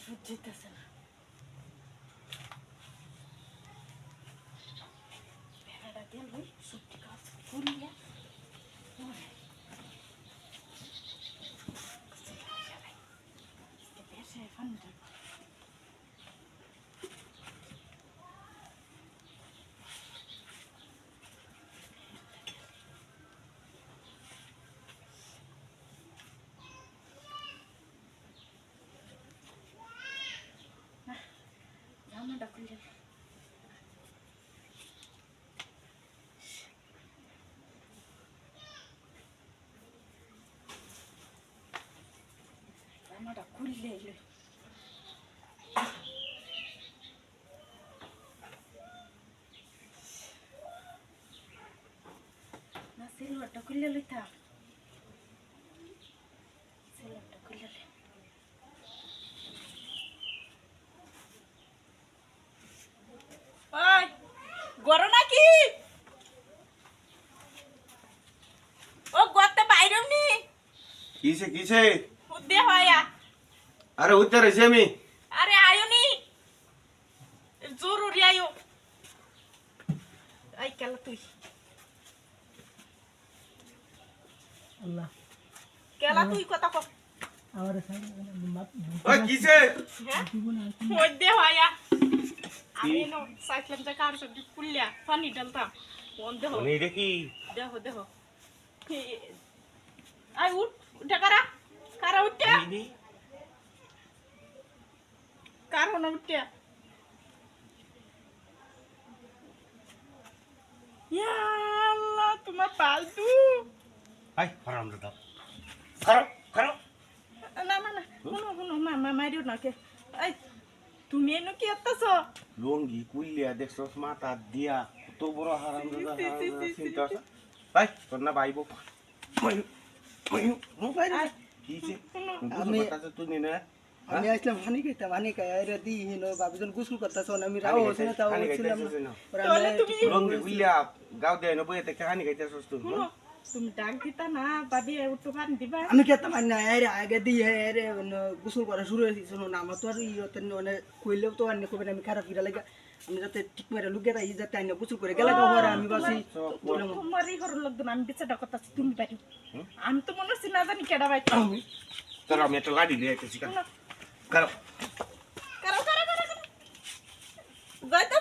সহ্য হইতেছে না। ভেড়াটা গেল সবজি গাছ ফুলিয়া বেশে ফান্ডা জামাটা খুলে জামাটা খুললে এলো না সিলভারটা খুললে লইতা সিলভারটা খুললে ওই গরো নাকি ও গতে বাইরম নি কিসে কিসে উদ্দে হয়া আরে উঠতে রয়েছি আমি আরে আয়ো নি জরুরি আয়ো আই কেলা তুই আল্লাহ কেলা তুই কথা কর আমার ওই কিসে হ্যাঁ উদ্দে হয়া আমি নো সাইকেল তে কার সব কুলিয়া পানি ডালতাম বন্ধ হো মানে এটা কি দেখো দেখো আই উঠ উঠে কারা কারা উঠে কার হনা উঠে ইয়া আল্লাহ তোমার পালতু আই হারাম দাদা খারাপ খারাপ না না না শুনো শুনো মা মারিও না কে এই তুমি এনো কি আত্তাছ লঙ্গি কুইলিয়া দেখছস মাথা দিয়া কত বড় হারাম দাদা সি, সি, সি, চিন্তা আছে ভাই তোর না ভাইবো কিসে আমি- তুই না আমি আসলাম হানি খাইতাম হানি খাই আইরা দি হিনো বাবিজন গোসল করতেছ আমি রাও হচ্ছে না তাও ছিলাম তাহলে তুমি লঙ্গি কুইলিয়া গাও দেয় না বইতে কাহানি খাইতেছস তুই শুনো তুমি ডাক দিতা না বাবি উঠো পানি দিবা আমি খেতাম না আইরা আগে দি আইরে গোসল করা শুরু হয়েছে শোনো না আমার তো আর ইয়তে মানে কইলেও তো আর কবে আমি খারাপ ফিরা লাগা আমি যাতে ঠিক মেরে লুকে তাই যাতে আইনা গোসল করে গেলে ঘরে আমি বাসি তোমারই ঘর লোক আমি বিচারটা করতেছি তুমি বাড়ি আমি তো মনে হচ্ছে না জানি কেডা বাইতে তোর আমি একটা গাড়ি দিয়ে আইতেছি কারো কারো কারো কারো যাইতে